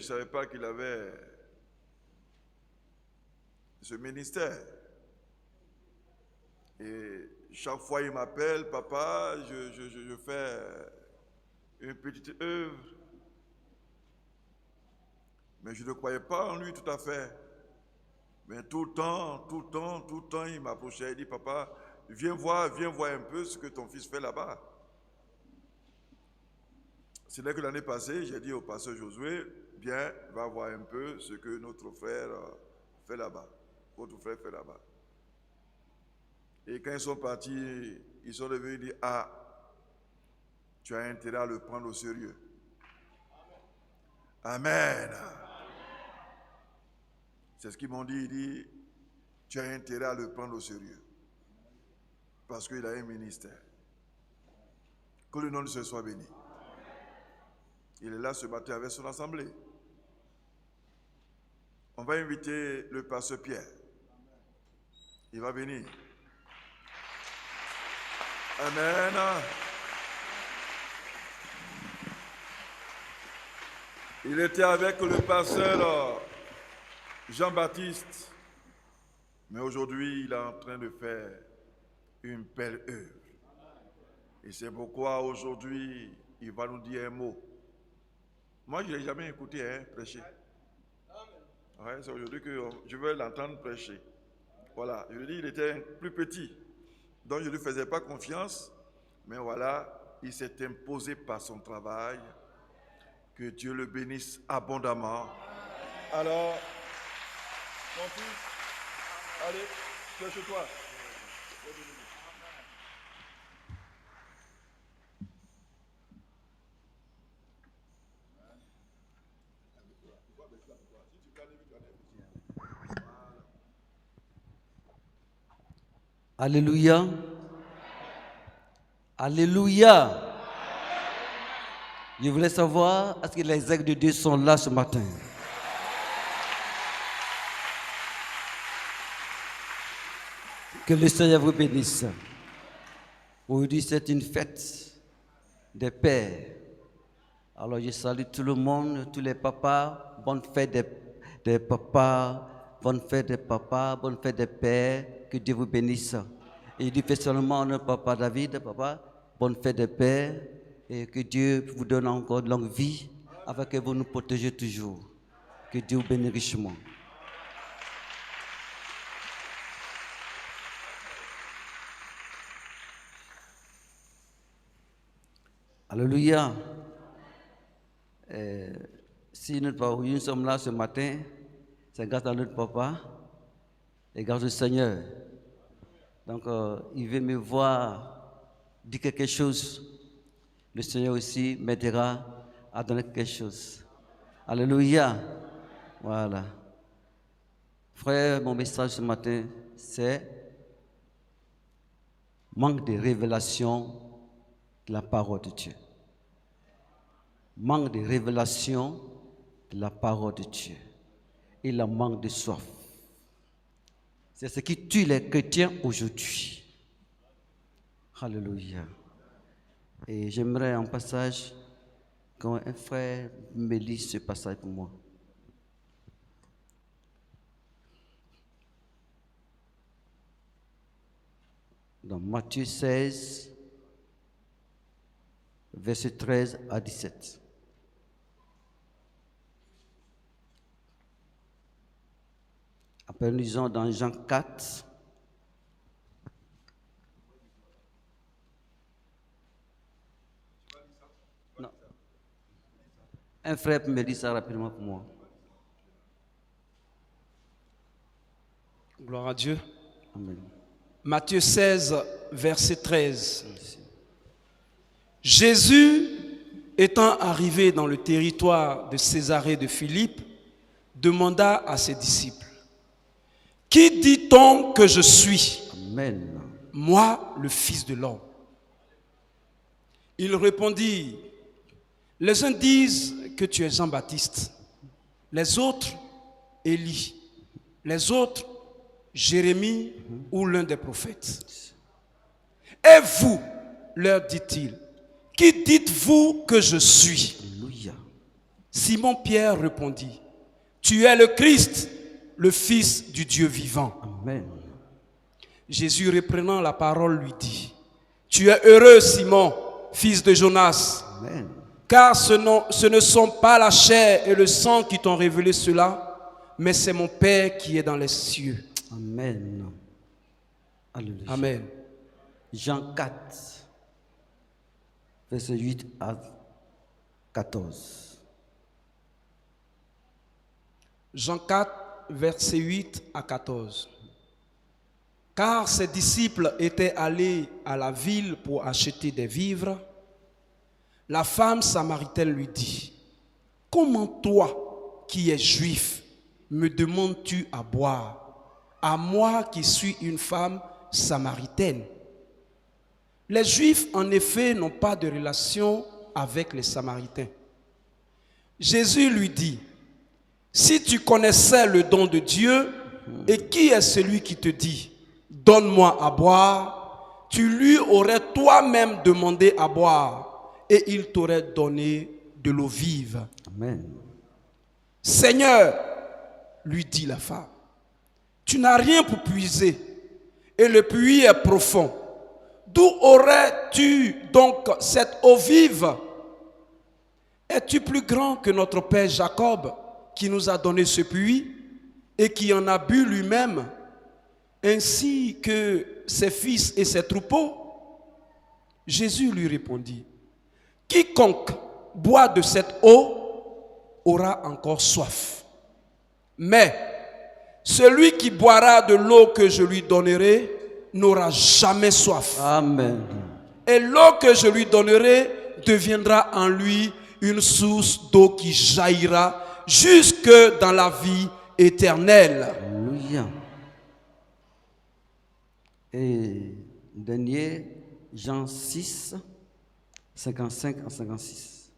savais pas qu'il avait ce ministère. Et chaque fois il m'appelle, papa, je fais une petite œuvre. Mais je ne croyais pas en lui tout à fait. Mais tout le temps, il m'approchait et dit, papa, viens voir un peu ce que ton fils fait là-bas. C'est là que l'année passée, j'ai dit au pasteur Josué, viens, va voir un peu ce que notre frère fait là-bas. Votre frère fait là-bas. Et quand ils sont partis, ils sont revenus dire, ah, tu as intérêt à le prendre au sérieux. Amen. C'est ce qu'ils m'ont dit, il dit, tu as intérêt à le prendre au sérieux. Parce qu'il a un ministère. Que le nom de Dieu soit béni. Il est là ce matin avec son assemblée. On va inviter le pasteur Pierre. Il va venir. Amen. Il était avec le pasteur Jean-Baptiste. Mais aujourd'hui, il est en train de faire une belle œuvre. Et c'est pourquoi aujourd'hui, il va nous dire un mot. Moi, je ne l'ai jamais écouté prêcher. Ouais, c'est aujourd'hui que je veux l'entendre prêcher. Voilà, je lui dis, il était plus petit. Donc, je ne lui faisais pas confiance. Mais voilà, il s'est imposé par son travail. Que Dieu le bénisse abondamment. Alors, mon fils, allez, prêche-toi. Alléluia. Alléluia. Je voulais savoir, est-ce que les aigles de Dieu sont là ce matin? Que le Seigneur vous bénisse. Aujourd'hui, c'est une fête des pères. Alors, je salue tout le monde, tous les papas. Bonne fête des papas. Bonne fête des papas. Bonne fête des pères. Que Dieu vous bénisse. Et je dis spécialement notre papa David, papa. Bonne fête des pères. Et que Dieu vous donne encore de longue vie, afin que vous nous protégez toujours. Que Dieu vous bénisse richement. Alléluia. Si nous sommes là ce matin, c'est grâce à notre papa et grâce au Seigneur. Donc, il veut me voir dire quelque chose. Le Seigneur aussi m'aidera à donner quelque chose. Alléluia. Voilà. Frère, mon message ce matin, c'est manque de révélation de la parole de Dieu. Manque de révélation de la parole de Dieu. Et le manque de soif. C'est ce qui tue les chrétiens aujourd'hui. Alléluia. Et j'aimerais en passage quand un frère me lit ce passage pour moi. Dans Matthieu 16, verset 13 à 17. Après, nous lisons dans Jean 4. Non. Un frère me dit ça rapidement pour moi. Gloire à Dieu. Amen. Matthieu 16, verset 13. Merci. Jésus, étant arrivé dans le territoire de Césarée de Philippe, demanda à ses disciples, « Qui dit-on que je suis? Amen. Moi, le Fils de l'homme. » Il répondit, « Les uns disent que tu es Jean-Baptiste, les autres, Élie, les autres, Jérémie ou l'un des prophètes. Et vous, leur dit-il, qui dites-vous que je suis? » Alléluia. Simon-Pierre répondit, tu es le Christ, le Fils du Dieu vivant. Amen. Jésus reprenant la parole lui dit, tu es heureux Simon, fils de Jonas, Amen. car ce ne sont pas la chair et le sang qui t'ont révélé cela, mais c'est mon Père qui est dans les cieux. Amen. Alléluia. Amen. Jean 4, verset 8 à 14. Jean 4, verset 8 à 14. Car ses disciples étaient allés à la ville pour acheter des vivres. La femme samaritaine lui dit, comment toi, qui es juif, me demandes-tu à boire, à moi qui suis une femme samaritaine? Les Juifs, en effet, n'ont pas de relation avec les Samaritains. Jésus lui dit, si tu connaissais le don de Dieu, et qui est celui qui te dit, donne-moi à boire, tu lui aurais toi-même demandé à boire, et il t'aurait donné de l'eau vive. Amen. Seigneur, lui dit la femme, tu n'as rien pour puiser, et le puits est profond. D'où aurais-tu donc cette eau vive? Es-tu plus grand que notre père Jacob, qui nous a donné ce puits et qui en a bu lui-même, ainsi que ses fils et ses troupeaux? Jésus lui répondit, quiconque boit de cette eau aura encore soif. Mais celui qui boira de l'eau que je lui donnerai n'aura jamais soif. Amen. Et l'eau que je lui donnerai deviendra en lui une source d'eau qui jaillira jusque dans la vie éternelle. Alléluia. Et dernier, Jean 6, 55 à 56.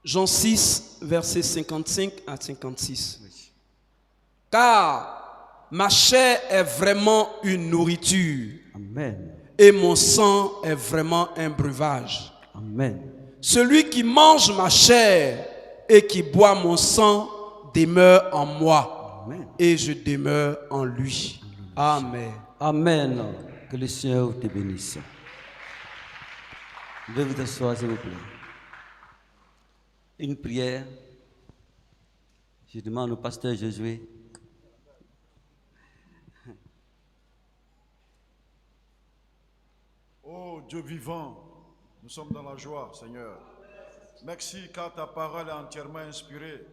Jean 6, versets 55 à 56. Car ma chair est vraiment une nourriture. Amen. Et mon sang est vraiment un breuvage. Amen. Celui qui mange ma chair et qui boit mon sang demeure en moi. Amen. Et je demeure en lui. Amen. Amen. Que le Seigneur te bénisse. Veuillez vous asseoir, s'il vous plaît. Une prière. Je demande au pasteur Josué. Oh Dieu vivant, nous sommes dans la joie, Seigneur. Merci car ta parole est entièrement inspirée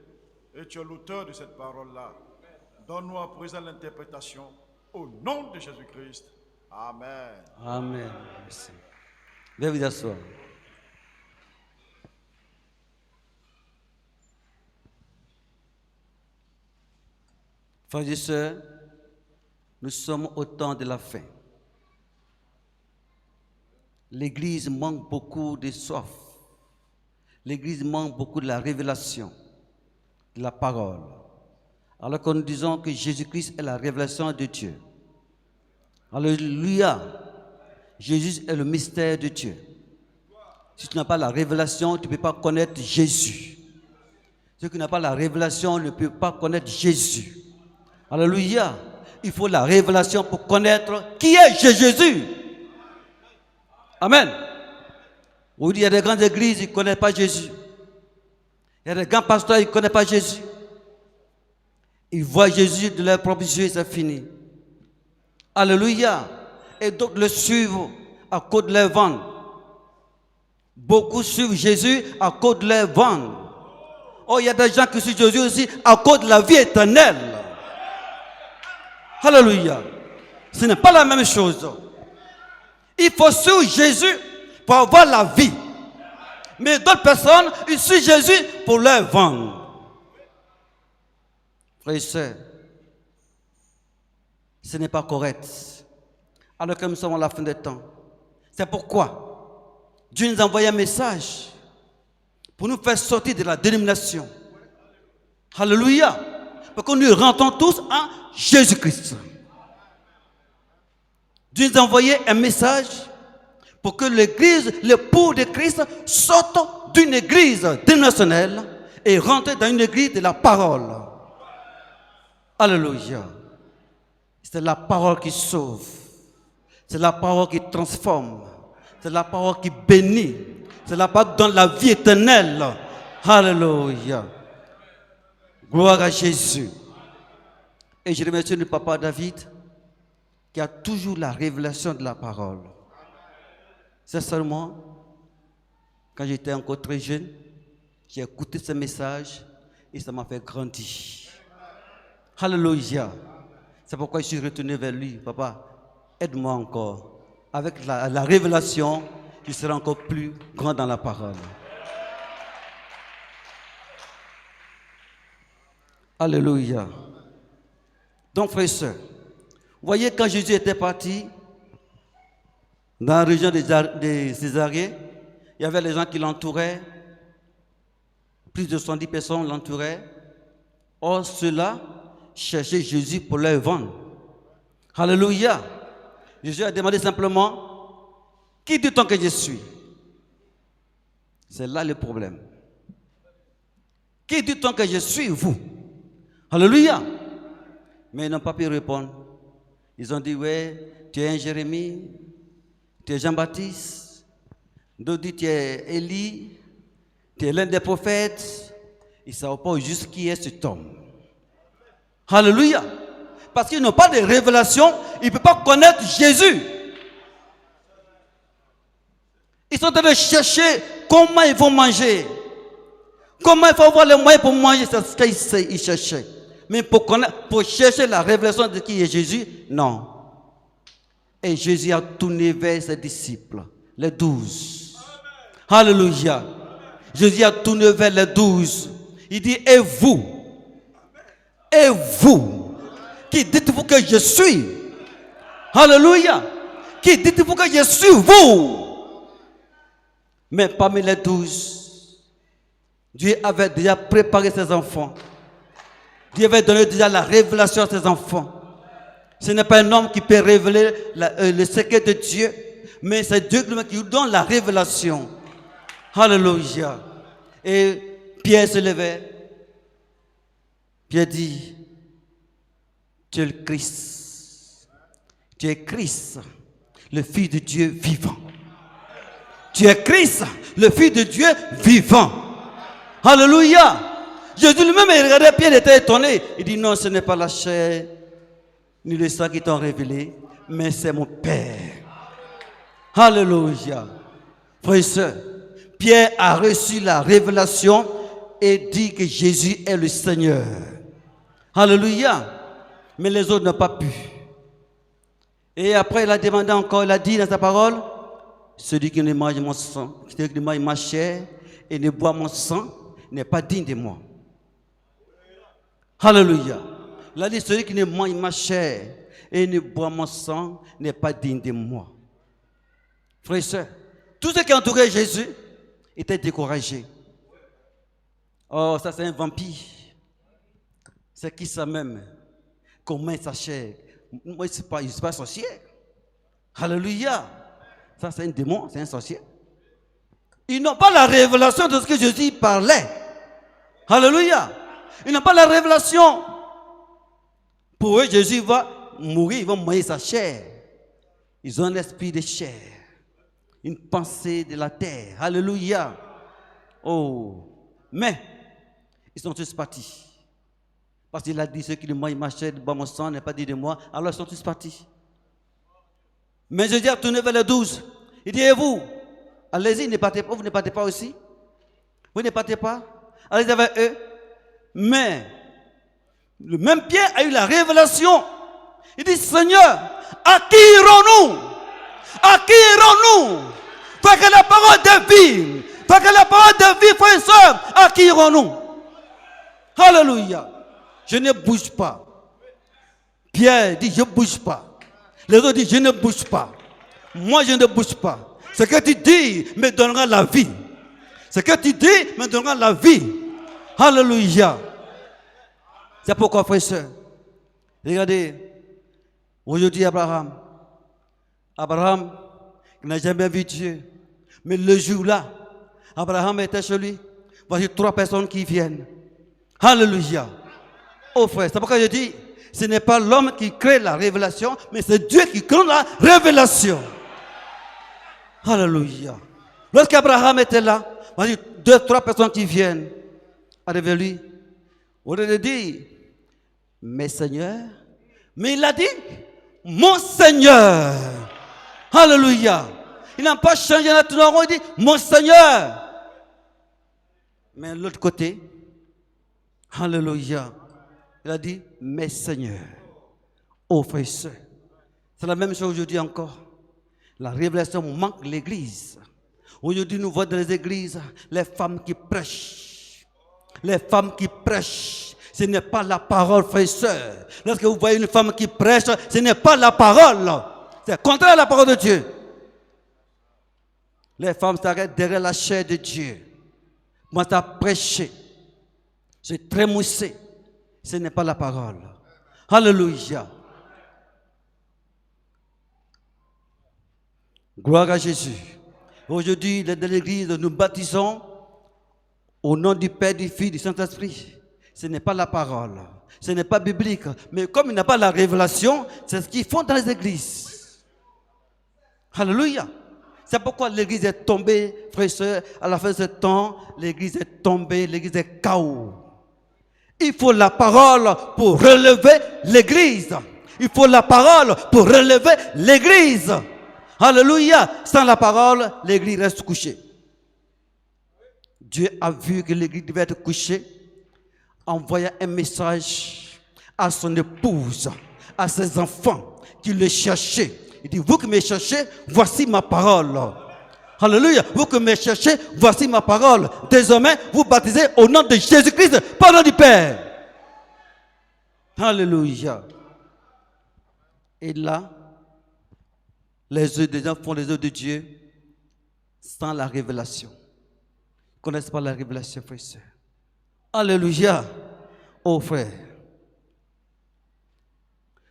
et tu es l'auteur de cette parole-là. Donne-nous à présent l'interprétation au nom de Jésus-Christ. Amen. Amen. Merci. Veuillez vous asseoir. Frères et sœurs, nous sommes au temps de la fin. L'Église manque beaucoup de soif. L'Église manque beaucoup de la révélation, de la parole. Alors que nous disons que Jésus-Christ est la révélation de Dieu. Alléluia. Jésus est le mystère de Dieu. Si tu n'as pas la révélation, tu ne peux pas connaître Jésus. Ceux qui n'ont pas la révélation ne peuvent pas connaître Jésus. Alléluia. Il faut la révélation pour connaître qui est Jésus. Amen. Oui, il y a des grandes églises, ils ne connaissent pas Jésus. Il y a des grands pasteurs, ils ne connaissent pas Jésus. Ils voient Jésus de leurs propres yeux, c'est fini. Alléluia. Et d'autres le suivent à cause de leur vente. Beaucoup suivent Jésus à cause de leur vente. Oh, il y a des gens qui suivent Jésus aussi à cause de la vie éternelle. Alléluia. Ce n'est pas la même chose. Il faut suivre Jésus pour avoir la vie. Mais d'autres personnes, ils suivent Jésus pour leur vendre. Frères et sœurs, ce n'est pas correct. Alors que nous sommes à la fin des temps. C'est pourquoi Dieu nous a envoyé un message pour nous faire sortir de la dénomination. Alléluia. Pour que nous rentrons tous en Jésus-Christ. Dieu nous a envoyé un message pour que l'église, l'époux de Christ, sorte d'une église dénominationnelle et rentrer dans une église de la parole. Alléluia. C'est la parole qui sauve. C'est la parole qui transforme. C'est la parole qui bénit. C'est la parole qui donne la vie éternelle. Alléluia. Gloire à Jésus. Et je remercie le papa David qui a toujours la révélation de la parole. C'est seulement quand j'étais encore très jeune, j'ai écouté ce message et ça m'a fait grandir. Alléluia. C'est pourquoi je suis retourné vers lui. Papa, aide-moi encore. Avec la révélation, je serai encore plus grand dans la parole. Alléluia. Donc, frères et sœurs, vous voyez, quand Jésus était parti dans la région de Césarée, il y avait les gens qui l'entouraient. Plus de 70 personnes l'entouraient. Or, ceux-là cherchaient Jésus pour leur vendre. Alléluia. Jésus a demandé simplement, qui dit-on que je suis? C'est là le problème. Qui dit-on que je suis, vous? Alléluia. Mais ils n'ont pas pu répondre. Ils ont dit, ouais, tu es un Jérémie, tu es Jean-Baptiste, d'autres disent, tu es Élie, tu es l'un des prophètes. Ils ne savent pas juste qui est cet homme. Alléluia. Parce qu'ils n'ont pas de révélation, ils ne peuvent pas connaître Jésus. Ils sont en train de chercher comment ils vont manger. Comment il faut avoir les moyens pour manger, c'est ce qu'ils cherchaient. Mais pour chercher la révélation de qui est Jésus, non. Et Jésus a tourné vers ses disciples, les 12. Alléluia. Jésus a tourné vers les 12. Il dit, et vous, qui dites-vous que je suis? Alléluia. Qui dites-vous que je suis, vous? Mais parmi les 12, Dieu avait déjà préparé ses enfants. Dieu avait donné déjà la révélation à ses enfants. Ce n'est pas un homme qui peut révéler le secret de Dieu, mais c'est Dieu qui nous donne la révélation. Alléluia. Et Pierre se levait. Pierre dit, tu es le Christ. Tu es Christ, le Fils de Dieu vivant. Tu es Christ, le Fils de Dieu vivant. Alléluia. Jésus lui-même, il regardait Pierre, il était étonné. Il dit, non, ce n'est pas la chair ni le sang qui t'ont révélé, mais c'est mon Père. Alléluia. Frères et sœurs, Pierre a reçu la révélation et dit que Jésus est le Seigneur. Alléluia. Mais les autres n'ont pas pu. Et après, il a demandé encore, il a dit dans sa parole, celui qui ne mange mon sang, celui qui ne mange ma chair et ne boit mon sang, n'est pas digne de moi. Alléluia. Il a dit, celui qui ne mange ma chair et ne boit mon sang n'est pas digne de moi. Frères et sœurs, tous ceux qui entouraient Jésus étaient découragés. Oh, ça c'est un vampire. C'est qui ça même? Comment sa chair? Moi, je ne suis pas sorcier. Alléluia. Ça c'est un démon, c'est un sorcier. Ils n'ont pas la révélation de ce que Jésus parlait. Alléluia. Ils n'ont pas la révélation. Pour eux, Jésus va mourir, ils vont manger sa chair. Ils ont un esprit de chair, une pensée de la terre. Alléluia. Oh. Mais, ils sont tous partis. Parce qu'il a dit, ceux qui ne mangent ma chair, boivent mon sang, n'est pas dit de moi. Alors ils sont tous partis. Mais Jésus a tourné vers les 12. Il dit, et vous, allez-y, ne partez pas, vous ne partez pas aussi. Vous ne partez pas. Allez-y avec eux. Mais, le même Pierre a eu la révélation. Il dit, Seigneur, à qui irons-nous? À qui irons-nous? Toi que la parole de vie, toi que la parole de vie, frères et sœurs, à qui irons-nous? Alléluia. Je ne bouge pas. Pierre dit, je ne bouge pas. Les autres disent, je ne bouge pas. Moi, je ne bouge pas. Ce que tu dis me donnera la vie. Ce que tu dis me donnera la vie. Alléluia. C'est pourquoi, frères et sœurs, regardez, aujourd'hui Abraham, il n'a jamais vu Dieu. Mais le jour-là, Abraham était chez lui. Voici 3 personnes qui viennent. Alléluia. Oh frère, c'est pourquoi je dis, ce n'est pas l'homme qui crée la révélation, mais c'est Dieu qui crée la révélation. Alléluia. Lorsqu'Abraham était là, voici 2, 3 personnes qui viennent arriver lui. Au lieu de dire, mes seigneurs, mais il a dit, mon Seigneur. Alléluia. Il n'a pas changé la tournure, il dit, mon Seigneur. Mais de l'autre côté, alléluia, il a dit, mes seigneurs, ô frères et sœurs. C'est la même chose aujourd'hui encore. La révélation manque l'église. Aujourd'hui, nous voyons dans les églises les femmes qui prêchent. Les femmes qui prêchent. Ce n'est pas la parole, frères et sœurs. Lorsque vous voyez une femme qui prêche, ce n'est pas la parole. C'est contraire à la parole de Dieu. Les femmes s'arrêtent derrière la chair de Dieu. Moi, tu as prêché. C'est trémoussé. Ce n'est pas la parole. Alléluia. Gloire à Jésus. Aujourd'hui, dans l'église, nous baptisons au nom du Père, du Fils, du Saint-Esprit. Ce n'est pas la parole. Ce n'est pas biblique. Mais comme il n'y a pas la révélation, c'est ce qu'ils font dans les églises. Alléluia. C'est pourquoi l'église est tombée, frères et sœurs. À la fin de ce temps, l'église est tombée, l'église est chaos. Il faut la parole pour relever l'église. Il faut la parole pour relever l'église. Alléluia. Sans la parole, l'église reste couchée. Dieu a vu que l'église devait être couchée, envoya un message à son épouse, à ses enfants qui le cherchaient. Il dit, vous qui me cherchez, voici ma parole. Alléluia. Vous qui me cherchez, voici ma parole. Désormais, vous baptisez au nom de Jésus-Christ, pas au nom du Père. Alléluia. Et là, les œuvres des gens font les œuvres de Dieu sans la révélation. Ils ne connaissent pas la révélation, frères et sœurs. Alléluia. Oh frère.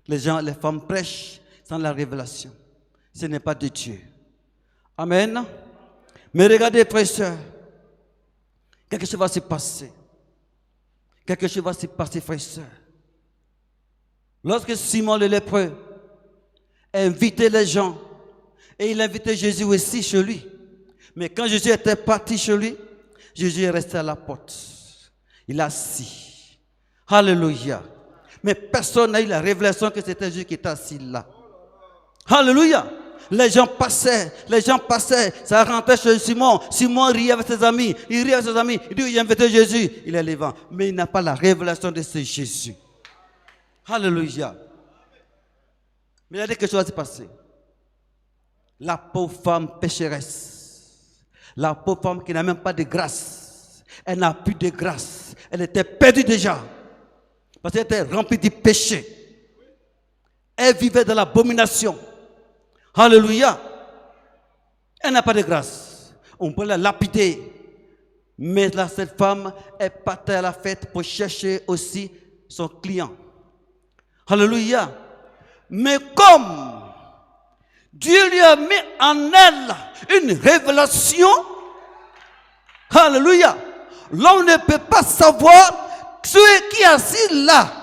Les gens, les femmes prêchent sans la révélation. Ce n'est pas de Dieu. Amen. Mais regardez, frères et sœurs. Quelque chose va se passer. Quelque chose va se passer, frères et sœurs. Lorsque Simon le lépreux invitait les gens, et il invitait Jésus aussi chez lui. Mais quand Jésus était parti chez lui, Jésus est resté à la porte. Il a assis. Alléluia. Mais personne n'a eu la révélation que c'était Jésus qui était assis là. Alléluia. Les gens passaient, ça rentrait chez Simon. Simon riait avec ses amis, il dit, il a invité Jésus, il est vivant. Mais il n'a pas la révélation de ce Jésus. Alléluia. Mais il y a quelque chose à se passer. La pauvre femme pécheresse, la pauvre femme qui n'a même pas de grâce, elle n'a plus de grâce, elle était perdue déjà, parce qu'elle était remplie de péché. Elle vivait dans l'abomination. Alléluia. Elle n'a pas de grâce. On peut la lapider. Mais là, cette femme, elle partait à la fête pour chercher aussi son client. Alléluia. Mais comme Dieu lui a mis en elle une révélation, alléluia, l'homme ne peut pas savoir celui qui est assis là.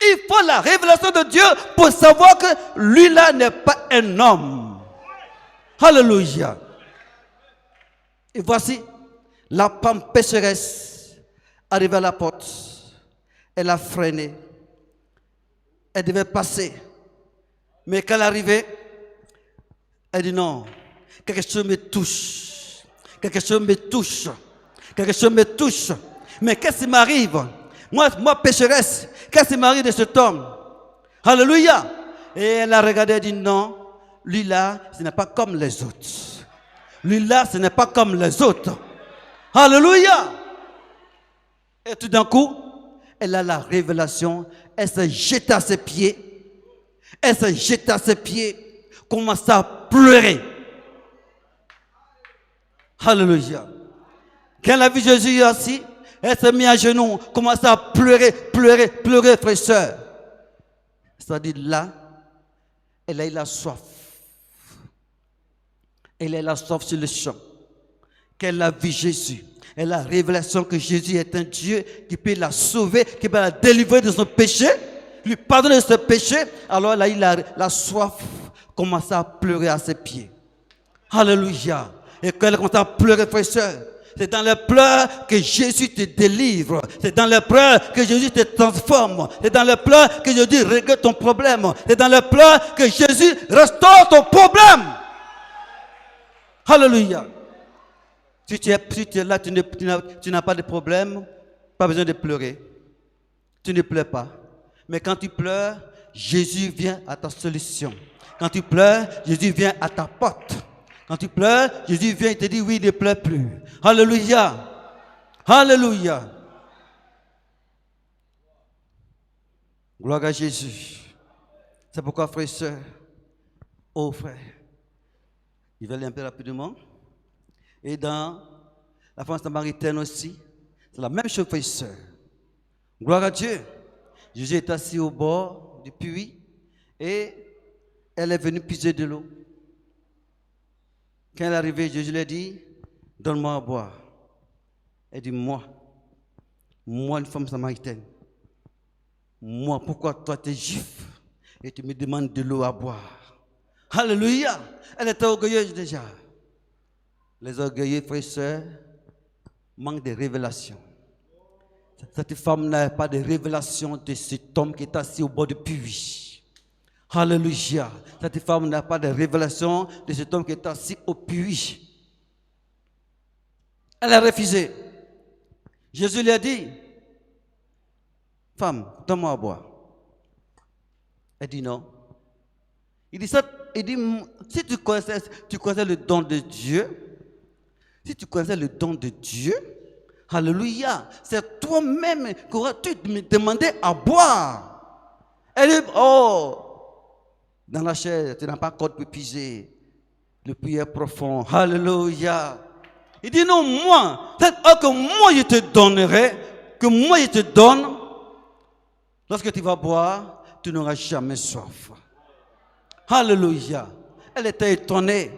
Il faut la révélation de Dieu pour savoir que lui-là n'est pas un homme. Alléluia. Et voici, la femme pécheresse arrivée à la porte. Elle a freiné. Elle devait passer. Mais quand elle arrivait, elle dit non, quelque chose me touche. Quelque chose me touche. Quelque chose me touche. Mais qu'est-ce qui m'arrive? Moi, pécheresse, qu'est-ce qui m'arrive de cet homme? Alléluia. Et elle a regardé et dit non, lui là, ce n'est pas comme les autres. Lui là, ce n'est pas comme les autres. Alléluia. Et tout d'un coup, elle a la révélation. Elle se jette à ses pieds. Elle se jette à ses pieds. Commence à pleurer. Alléluia. Quand elle a vu Jésus assis, elle s'est mise à genoux, commence à pleurer, frères et sœurs. C'est-à-dire là, elle a eu la soif. Elle a eu la soif sur le champ. Qu'elle a vu Jésus. et la révélation que Jésus est un Dieu qui peut la sauver, qui peut la délivrer de son péché, lui pardonner de ses péchés, alors là, il a la soif, commence à pleurer à ses pieds. Alléluia. Et quand elle commence à pleurer, frère et soeur, c'est dans les pleurs que Jésus te délivre. C'est dans les pleurs que Jésus te transforme. C'est dans les pleurs que Jésus règle ton problème. C'est dans les pleurs que Jésus restaure ton problème. Alléluia. Si tu es là, tu n'as pas de problème, pas besoin de pleurer. Tu ne pleures pas. Mais quand tu pleures, Jésus vient à ta solution. Quand tu pleures, Jésus vient à ta porte. Quand tu pleures, Jésus vient et te dit oui, ne pleure plus. Alléluia. Alléluia. Gloire à Jésus. C'est pourquoi, frères et sœurs, oh frère, je vais aller un peu rapidement. Et dans la femme samaritaine aussi, c'est la même chose, frères et sœurs. Gloire à Dieu. Jésus est assis au bord du puits et elle est venue puiser de l'eau. Quand elle est arrivée, Jésus lui a dit, donne-moi à boire. Elle dit, moi, une femme samaritaine. Moi, pourquoi toi tu es juif et tu me demandes de l'eau à boire? Alléluia. Elle était orgueilleuse déjà. Les orgueilleux, frères et sœurs, manquent de révélation. Cette femme n'a pas de révélation de cet homme qui est assis au bord du puits. Alléluia. Cette femme n'a pas de révélation de cet homme qui est assis au puits. Elle a refusé. Jésus lui a dit, femme, donne-moi à boire. Elle dit non. Il dit, si tu connaissais le don de Dieu, si tu connaissais le don de Dieu, alléluia, c'est toi-même qui auras-tu me demandé à boire. Elle dit, oh, dans la chair, tu n'as pas encore pu puiser. Le puits est profond. Alléluia. Il dit non, moi, cette eau que moi je te donnerai, que moi je te donne, lorsque tu vas boire, tu n'auras jamais soif. Alléluia. Elle était étonnée.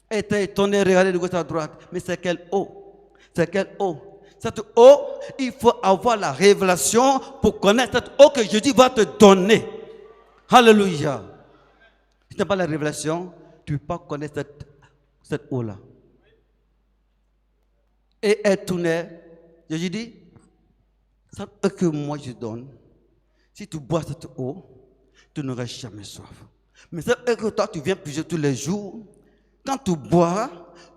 Elle était étonnée, regardez de gauche à droite. Mais c'est quelle eau? C'est quelle eau? Cette eau, il faut avoir la révélation pour connaître cette eau que Jésus va te donner. Alléluia. Si tu n'as pas la révélation, tu ne peux pas connaître cette eau-là. Et elle tournait. Jésus dit, cette eau que moi je donne, si tu bois cette eau, tu n'auras jamais soif. Mais cette eau que toi tu viens puiser tous les jours, quand tu bois,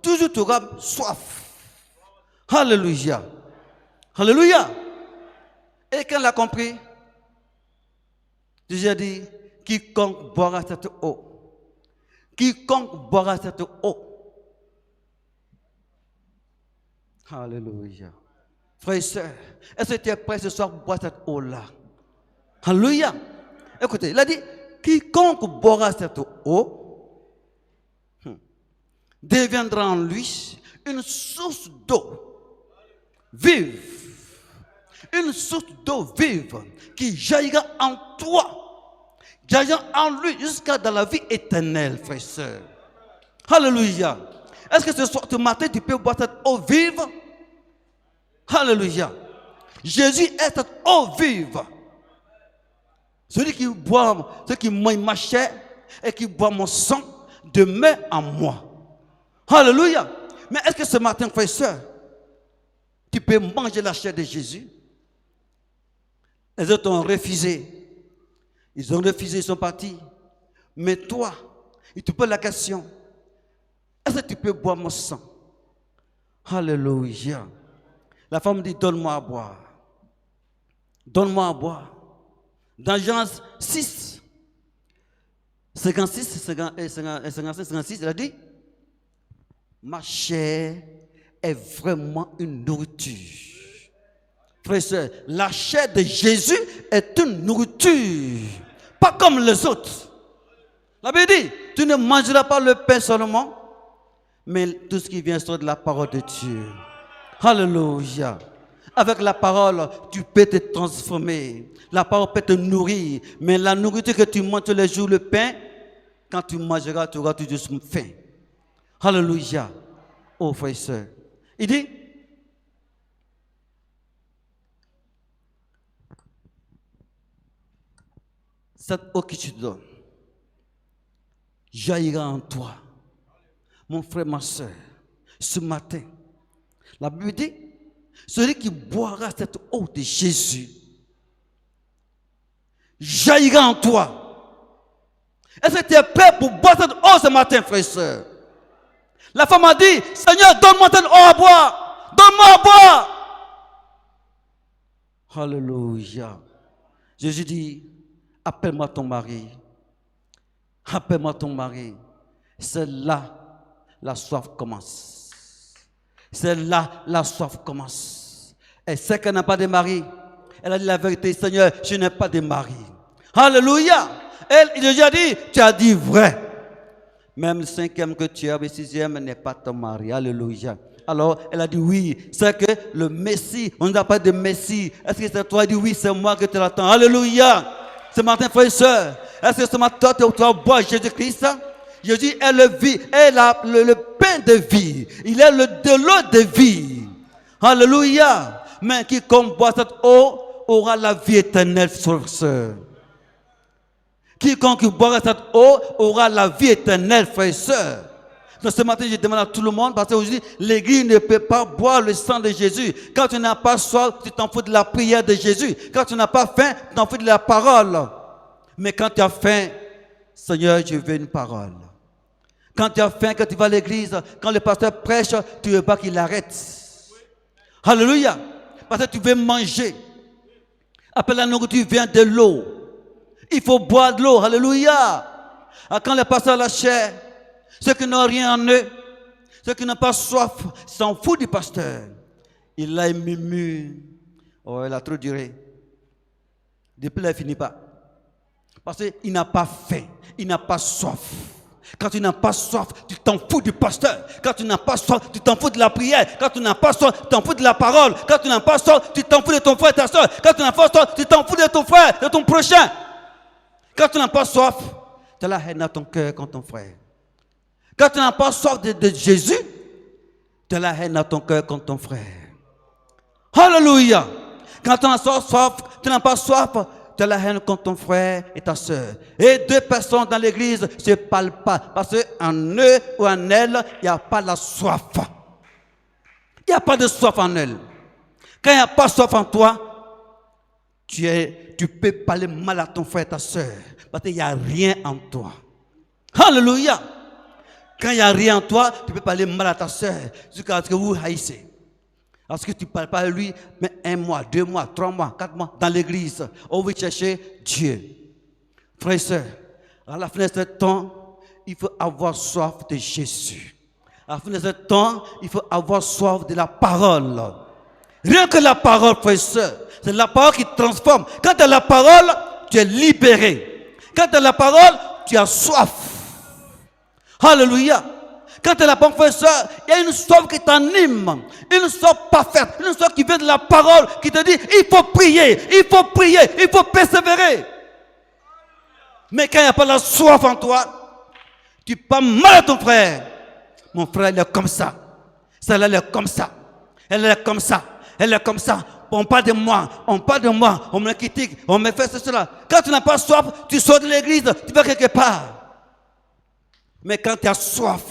toujours tu auras soif. Alléluia. Alléluia. Et quand elle a compris, Jésus a dit, quiconque boira cette eau, quiconque boira cette eau. Alléluia. Frères et sœurs, est-ce que tu es prêt ce soir pour boire cette eau-là? Alléluia. Écoutez, il a dit, quiconque boira cette eau, deviendra en lui une source d'eau vive. Une source d'eau vive qui jaillira en toi, jaillira en lui jusqu'à dans la vie éternelle, frères et sœurs. Alléluia. Est-ce que ce matin tu peux boire cette eau vive? Alléluia. Jésus est cette eau vive. Celui qui boit, celui qui mange ma chair et qui boit mon sang demeure en moi. Alléluia. Mais est-ce que ce matin, frères et sœurs, tu peux manger la chair de Jésus? Les autres ont refusé. Ils ont refusé, ils sont partis. Mais toi, il te pose la question, est-ce que tu peux boire mon sang? Alléluia. La femme dit, donne-moi à boire. Donne-moi à boire. Dans Jean 6, 56, 56, il a dit, ma chair est vraiment une nourriture. Frères et sœurs, la chair de Jésus est une nourriture, pas comme les autres. La Bible dit, tu ne mangeras pas le pain seulement, mais tout ce qui vient sur de la parole de Dieu. Alléluia. Avec la parole, tu peux te transformer. La parole peut te nourrir. Mais la nourriture que tu manges tous les jours, le pain, quand tu mangeras, tu auras toujours faim. Alléluia. Oh frères et sœurs. Il dit, cette eau que tu donnes jaillira en toi. Mon frère, ma soeur, ce matin, la Bible dit, celui qui boira cette eau de Jésus jaillira en toi. Est-ce que tu es prêt pour boire cette eau ce matin, frère et soeur? La femme a dit, Seigneur, donne-moi cette eau à boire. Donne-moi à boire. Alléluia. Jésus dit, appelle-moi ton mari. Appelle-moi ton mari. C'est là la soif commence. C'est là la soif commence. Elle sait qu'elle n'a pas de mari. Elle a dit la vérité, Seigneur, je n'ai pas de mari. Alléluia. Jésus a dit, tu as dit vrai. Même le 5e que tu as, le 6e n'est pas ton mari. Alléluia. Alors, elle a dit oui. C'est que le Messie, on n'a pas de Messie. Est-ce que c'est toi? Elle dit oui, c'est moi que tu l'attends. Alléluia. Ce matin, frère et soeur, est-ce que ce matin, tu vas boire Jésus-Christ? Jésus est le vie, est le pain de vie. Il est de l'eau de vie. Alléluia. Mais quiconque boit cette eau aura la vie éternelle, frère et soeur. Quiconque boira cette eau aura la vie éternelle, frère et soeur. Donc ce matin, je demande à tout le monde, parce qu'aujourd'hui, l'Église ne peut pas boire le sang de Jésus. Quand tu n'as pas soif, tu t'en fous de la prière de Jésus. Quand tu n'as pas faim, tu t'en fous de la parole. Mais quand tu as faim, Seigneur, je veux une parole. Quand tu as faim, quand tu vas à l'église, quand le pasteur prêche, tu ne veux pas qu'il arrête. Alléluia. Parce que tu veux manger. Après la nourriture vient de l'eau. Il faut boire de l'eau. Alléluia. Quand le pasteur la chair, ceux qui n'ont rien en eux, ceux qui n'ont pas soif, s'en foutent du pasteur. Il l'a murmure. Oh, il a trop duré. Depuis là, il ne finit pas. Parce qu'il n'a pas faim, il n'a pas soif. Quand tu n'as pas soif, tu t'en fous du pasteur. Quand tu n'as pas soif, tu t'en fous de la prière. Quand tu n'as pas soif, tu t'en fous de la parole. Quand tu n'as pas soif, tu t'en fous de ton frère et ta soeur. Quand tu n'as pas soif, tu t'en fous de ton frère, de ton prochain. Quand tu n'as pas soif, tu as la haine dans ton cœur contre ton frère. Quand tu n'as pas soif de Jésus, tu as la haine dans ton cœur contre ton frère. Alléluia. Quand tu n'as pas soif, tu as la haine contre ton frère et ta soeur. Et deux personnes dans l'église ne se parlent pas. Parce qu'en eux ou en elles, il n'y a pas la soif. Il n'y a pas de soif en elles. Quand il n'y a pas de soif en toi, tu peux parler mal à ton frère et ta soeur. Parce qu'il n'y a rien en toi. Alléluia. Quand il n'y a rien en toi, tu peux parler mal à ta soeur. Jusqu'à ce que vous haïssez. Parce que tu ne parles pas à lui, mais 1 mois, 2 mois, 3 mois, 4 mois dans l'église. On veut chercher Dieu. Frères et sœurs, à la fin de ce temps, il faut avoir soif de Jésus. À la fin de ce temps, il faut avoir soif de la parole. Rien que la parole, frères et sœurs, c'est la parole qui transforme. Quand tu as la parole, tu es libéré. Quand tu as la parole, tu as soif. Alléluia. Quand tu es la bonne frère et soeur, il y a une soif qui t'anime, une soif parfaite, une soif qui vient de la parole, qui te dit, il faut prier, il faut prier, il faut persévérer. Mais quand il n'y a pas la soif en toi, tu parles mal à ton frère. Mon frère, il est comme ça. Celle-là, elle est comme ça. Elle est comme ça. Elle est comme ça. On parle de moi, on me critique, on me fait cela. Quand tu n'as pas soif, tu sors de l'église, tu vas quelque part. Mais quand tu as soif,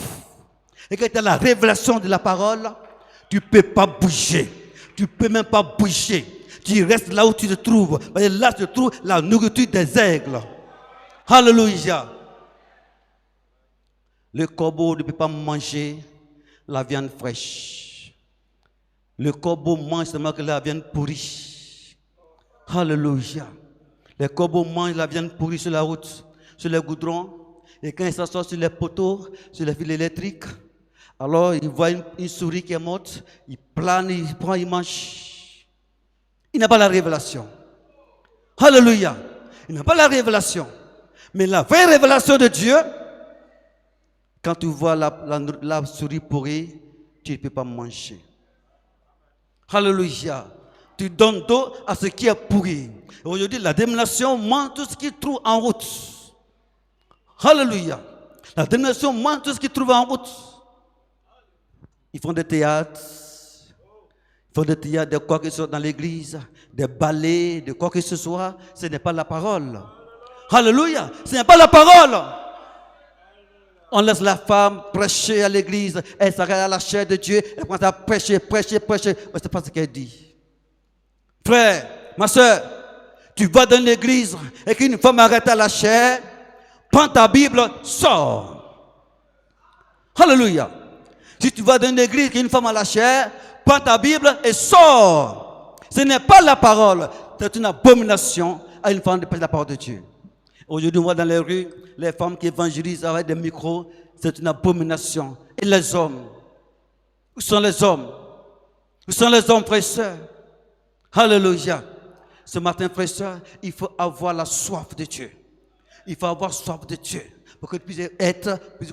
et que tu as la révélation de la parole, tu ne peux pas bouger. Tu ne peux même pas bouger. Tu restes là où tu te trouves. Parce que là, tu trouves la nourriture des aigles. Alléluia. Le corbeau ne peut pas manger la viande fraîche. Le corbeau mange seulement que la viande pourrie. Alléluia. Les corbeaux mangent la viande pourrie sur la route, sur les goudrons. Et quand ils s'assoient sur les poteaux, sur les fils électriques, alors il voit une souris qui est morte, il plane, il prend, il mange. Il n'a pas la révélation. Alléluia. Il n'a pas la révélation. Mais la vraie révélation de Dieu, quand tu vois la souris pourrie, tu ne peux pas manger. Alléluia. Tu donnes d'eau à ce qui est pourri. Aujourd'hui, la dénomination mange tout ce qu'il trouve en route. Alléluia. La dénomination mange tout ce qu'il trouve en route. Ils font des théâtres. Ils font des théâtres, de quoi que ce soit dans l'église, des ballets, de quoi que ce soit. Ce n'est pas la parole. Alléluia. Ce n'est pas la parole. On laisse la femme prêcher à l'église. Elle s'arrête à la chair de Dieu. Elle commence à prêcher. C'est pas ce qu'elle dit. Frère, ma soeur, tu vas dans l'église et qu'une femme arrête à la chair. Prends ta Bible, sors. Alléluia. Si tu vas dans l'église et qu'une femme a la chair, prends ta Bible et sors. Ce n'est pas la parole. C'est une abomination à une femme de prêcher la parole de Dieu. Aujourd'hui, on voit dans les rues les femmes qui évangélisent avec des micros. C'est une abomination. Et les hommes? Où sont les hommes? Où sont les hommes, frères et sœurs? Alléluia. Ce matin, frères et sœurs, il faut avoir la soif de Dieu. Il faut avoir soif de Dieu pour que tu puisses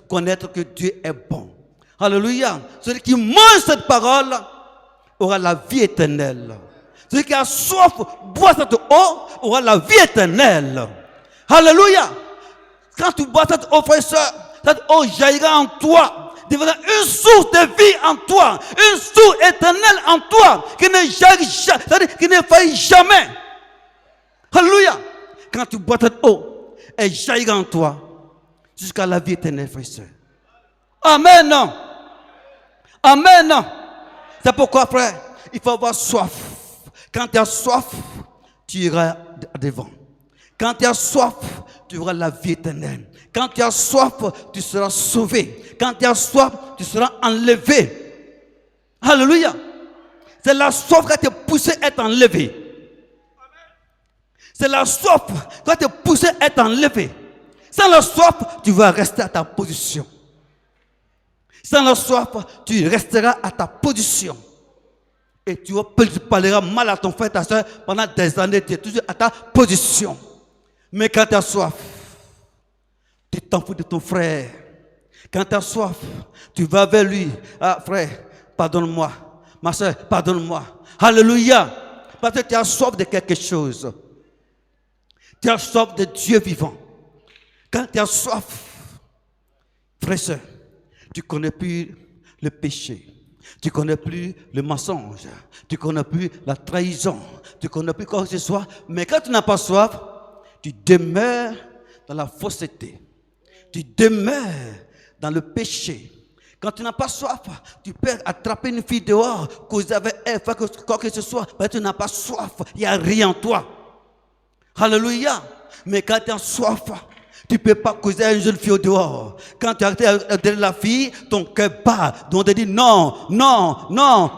connaître que Dieu est bon. Alléluia. Celui qui mange cette parole aura la vie éternelle. Celui qui a soif, boit cette eau, aura la vie éternelle. Alléluia. Quand tu bois cette eau, frère et sœur, cette eau jaillira en toi, deviendra une source de vie en toi, une source éternelle en toi, qui ne jaillit, c'est-à-dire qui ne faillit jamais. Alléluia. Quand tu bois cette eau, elle jaillira en toi jusqu'à la vie éternelle, frère et sœur. Amen. Amen. C'est pourquoi, frère, il faut avoir soif. Quand tu as soif, tu iras devant. Quand tu as soif, tu auras la vie éternelle. Quand tu as soif, tu seras sauvé. Quand tu as soif, tu seras enlevé. Alléluia. C'est la soif qui t'a poussé à être enlevé. C'est la soif qui t'a poussé à être enlevé. Sans la soif, tu vas rester à ta position. Sans la soif, tu resteras à ta position. Et tu parleras mal à ton frère, ta soeur, pendant des années, tu es toujours à ta position. Mais quand tu as soif, tu t'en fous de ton frère. Quand tu as soif, tu vas vers lui. Ah, frère, pardonne-moi. Ma soeur, pardonne-moi. Alléluia. Parce que tu as soif de quelque chose. Tu as soif de Dieu vivant. Quand tu as soif, frère, soeur, tu ne connais plus le péché. Tu ne connais plus le mensonge. Tu ne connais plus la trahison. Tu ne connais plus quoi que ce soit. Mais quand tu n'as pas soif, tu demeures dans la fausseté. Tu demeures dans le péché. Quand tu n'as pas soif, tu peux attraper une fille dehors, causer avec elle, faire quoi que ce soit. Mais tu n'as pas soif. Il n'y a rien en toi. Alléluia. Mais quand tu as soif, tu ne peux pas causer à une jeune fille au dehors. Quand tu as derrière la fille, ton cœur bat. Donc tu dis non,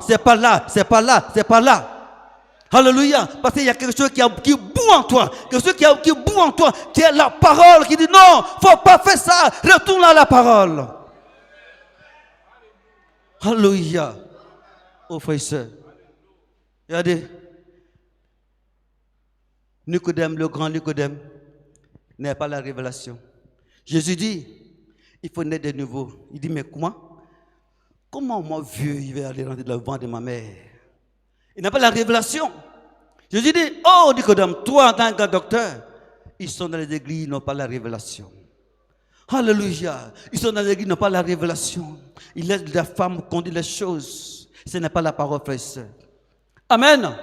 c'est pas là, c'est pas là, c'est pas là. Alléluia. Parce qu'il y a quelque chose qui boue en toi. Quelque chose qui boue en toi. Qui est la parole qui dit non, il ne faut pas faire ça. Retourne à la parole. Alléluia. Oh frère et soeur. Regardez. Nicodème, le grand Nicodème, n'est pas la révélation. Jésus dit, il faut naître de nouveau. Il dit, mais comment moi vieux, il va aller rentrer dans le ventre de ma mère? Il n'a pas la révélation. Jésus dit, oh Nicodème, toi en tant que docteur, ils sont dans les églises, ils n'ont pas la révélation. Alléluia. Ils sont dans les églises, ils n'ont pas la révélation. Ils laissent la femme conduire les choses. Ce n'est pas la parole, frère et sœur. Amen.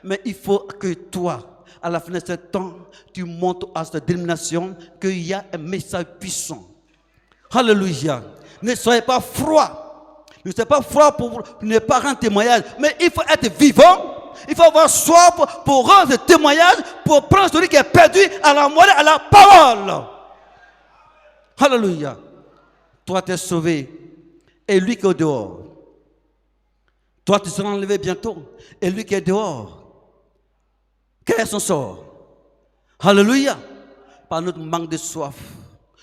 Mais il faut que toi, à la fin de ce temps, tu montes à cette détermination qu'il y a un message puissant. Alléluia. Ne soyez pas froid. Ne soyez pas froid pour ne pas rendre témoignage. Mais il faut être vivant. Il faut avoir soif pour rendre témoignage, pour prendre celui qui est perdu à la moelle, à la parole. Alléluia. Toi, tu es sauvé. Et lui qui est au dehors. Toi, tu seras enlevé bientôt. Et lui qui est dehors. Quel est son sort? Alléluia. Par notre manque de soif,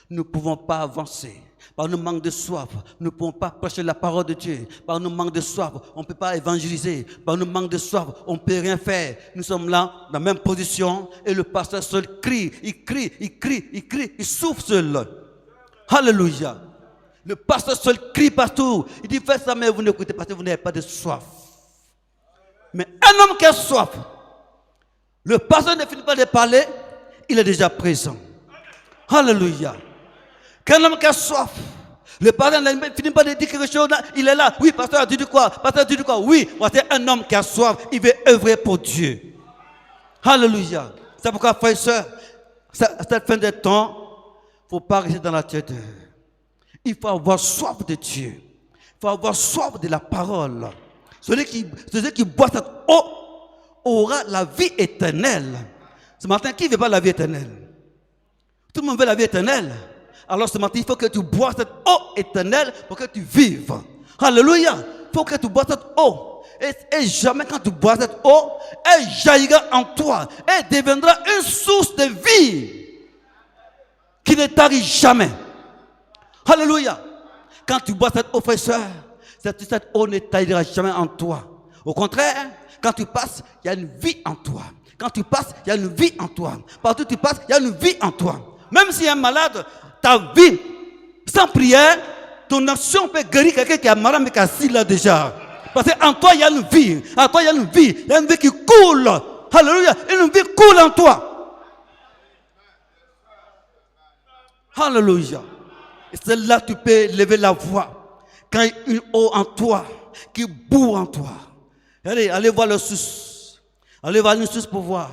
nous ne pouvons pas avancer. Par notre manque de soif, nous ne pouvons pas prêcher la parole de Dieu. Par notre manque de soif, on ne peut pas évangéliser. Par notre manque de soif, on ne peut rien faire. Nous sommes là, dans la même position, et le pasteur seul crie, il souffre seul. Alléluia. Le pasteur seul crie partout. Il dit, faites ça, mais vous n'écoutez pas parce que vous n'avez pas de soif. Mais un homme qui a soif, le pasteur ne finit pas de parler, il est déjà présent. Alléluia. Quand l'homme qui a soif, le pasteur ne finit pas de dire quelque chose, il est là. Oui, pasteur a dit quoi? Pasteur a dit quoi? Oui, c'est un homme qui a soif, il veut œuvrer pour Dieu. Alléluia. C'est pourquoi, frères et sœurs, À cette fin des temps, il ne faut pas rester dans la tiédeur. Il faut avoir soif de Dieu. Il faut avoir soif de la parole. Celui qui boit cette eau aura la vie éternelle. Ce matin, qui ne veut pas la vie éternelle? Tout le monde veut la vie éternelle. Alors ce matin, il faut que tu bois cette eau éternelle pour que tu vives. Alléluia. Il faut que tu bois cette eau. Et jamais quand tu bois cette eau, elle jaillira en toi. Elle deviendra une source de vie qui ne tarit jamais. Alléluia. Quand tu bois cette eau, frère et soeur, cette eau ne taillera jamais en toi. Au contraire, quand tu passes, il y a une vie en toi. Quand tu passes, il y a une vie en toi. Partout où tu passes, il y a une vie en toi. Même s'il y a un malade, ta vie, sans prière, ton action peut guérir quelqu'un qui est malade mais qui est assis là déjà. Parce qu'en toi, il y a une vie. En toi, il y a une vie. Il y a une vie qui coule. Alléluia. Une vie coule en toi. Alléluia. Et c'est là que tu peux lever la voix. Quand il y a une eau en toi, qui bout en toi. Allez voir le source. Allez voir une source pour voir.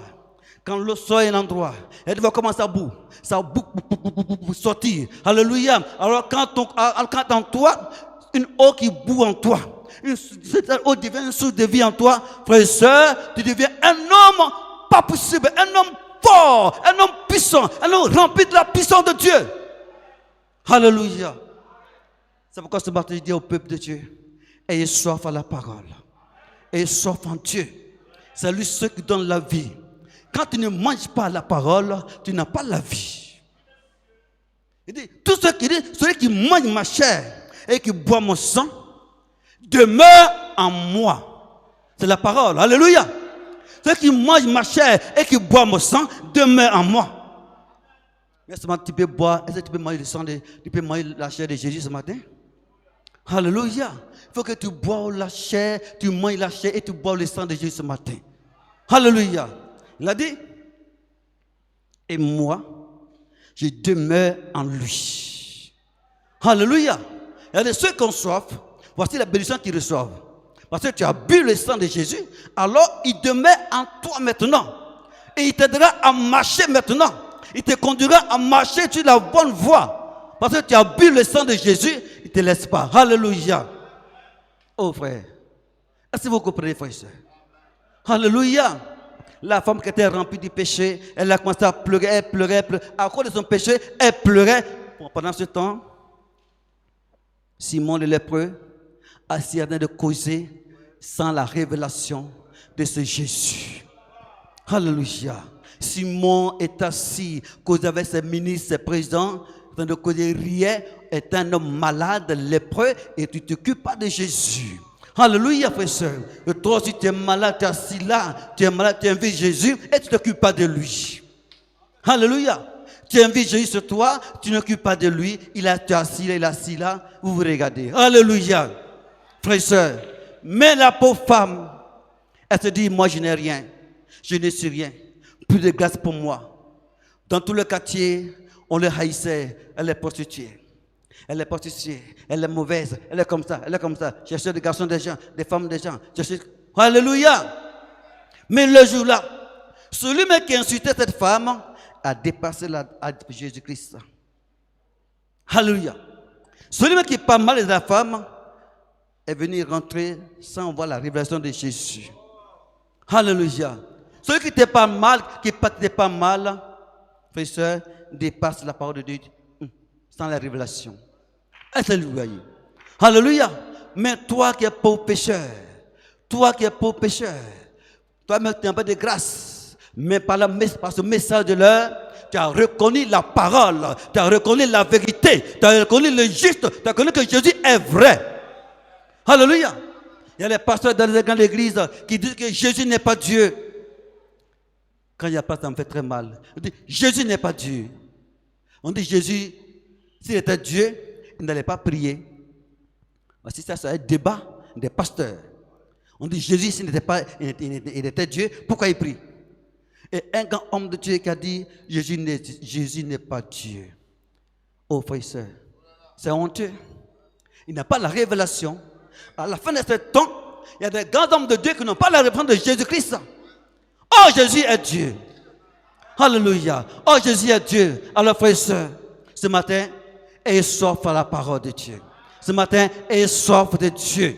Quand l'eau sort à un endroit, elle va commencer à bout. Ça bout, sortir. Alléluia. Alors quand en toi, une eau qui bout en toi, cette eau devient une source de vie en toi, frère et soeur, tu deviens un homme pas possible, un homme fort, un homme puissant, un homme rempli de la puissance de Dieu. Alléluia. C'est pourquoi ce matin je dis au peuple de Dieu, ayez soif à la parole. Ayez soif en Dieu. C'est lui seul qui donne la vie. Quand tu ne manges pas la parole, tu n'as pas la vie. Il dit, tout ce qui dit, celui qui mange ma chair et qui boit mon sang, demeure en moi. C'est la parole. Alléluia. Celui qui mange ma chair et qui boit mon sang, demeure en moi. Mais ce matin, tu peux boire, est-ce que tu peux manger le sang tu peux manger la chair de Jésus ce matin? Alléluia. Il faut que tu bois la chair, tu manges la chair et tu bois le sang de Jésus ce matin. Alléluia. Il a dit, et moi, je demeure en lui. Alléluia. Il y a des ceux qui ont soif, voici la bénédiction qu'ils reçoivent. Parce que tu as bu le sang de Jésus, alors il demeure en toi maintenant. Et il t'aidera à marcher maintenant. Il te conduira à marcher sur la bonne voie. Parce que tu as bu le sang de Jésus, il ne te laisse pas. Alléluia. Oh frère, est-ce que vous comprenez, frère et soeur? Alléluia. La femme qui était remplie du péché, elle a commencé à pleurer, elle pleurait. À cause de son péché, elle pleurait. Pendant ce temps, Simon le lépreux a essayé de causer sans la révélation de ce Jésus. Alléluia. Simon est assis, cause avec ses ministres, ses présidents, en train de causer rien, est un homme malade, lépreux, et tu ne t'occupes pas de Jésus. Alléluia, frère et soeur. Et toi, si tu es malade, tu es assis là, tu es malade, tu invites Jésus et tu ne t'occupes pas de lui. Alléluia. Tu invites Jésus sur toi, tu ne t'occupes pas de lui, tu es assis là, il est assis là, vous vous regardez. Alléluia. Frère et soeur. Mais la pauvre femme, elle se dit, moi je n'ai rien, je ne suis rien, plus de grâce pour moi. Dans tout le quartier, on le haïssait, elle est prostituée. Elle est prostituée, elle est mauvaise, elle est comme ça, chercher des garçons des gens, des femmes des gens. Alléluia. Mais le jour-là, celui qui insultait cette femme a dépassé Jésus-Christ. Alléluia. Celui qui parle mal de la femme est venu rentrer sans voir la révélation de Jésus. Alléluia. Celui qui te parle mal, qui ne te parle mal, frère et soeur, dépasse la parole de Dieu sans la révélation. Alléluia. Alléluia. Mais toi qui es pauvre pécheur, toi même tu n'as pas de grâce, mais par ce message de l'heure, tu as reconnu la parole, tu as reconnu la vérité, tu as reconnu le juste, tu as reconnu que Jésus est vrai. Alléluia. Il y a les pasteurs dans les grandes églises qui disent que Jésus n'est pas Dieu. Quand il n'y a pas, ça me fait très mal. On dit Jésus n'est pas Dieu. On dit Jésus, s'il était Dieu, il n'allait pas prier. Voici ça, c'est un débat des pasteurs. On dit Jésus, s'il n'était pas, il était Dieu, pourquoi il prie? Et un grand homme de Dieu qui a dit Jésus n'est pas Dieu. Oh frère et soeur, c'est honteux. Il n'a pas la révélation. À la fin de ce temps, il y a des grands hommes de Dieu qui n'ont pas la révélation de Jésus-Christ. Oh, Jésus est Dieu. Alléluia. Oh, Jésus est Dieu. Alors, frères et sœurs, ce matin, aie soif à la parole de Dieu. Ce matin, aie soif de Dieu.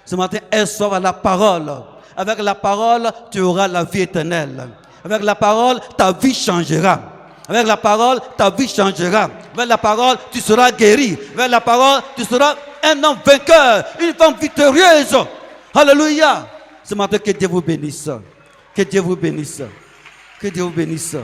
Ce matin, aie soif à la parole. Avec la parole, tu auras la vie éternelle. Avec la parole, ta vie changera. Avec la parole, ta vie changera. Avec la parole, tu seras guéri. Avec la parole, tu seras un homme vainqueur, une femme victorieuse. Alléluia. Ce matin, que Dieu vous bénisse. Que Dieu vous bénisse. Que Dieu vous bénisse.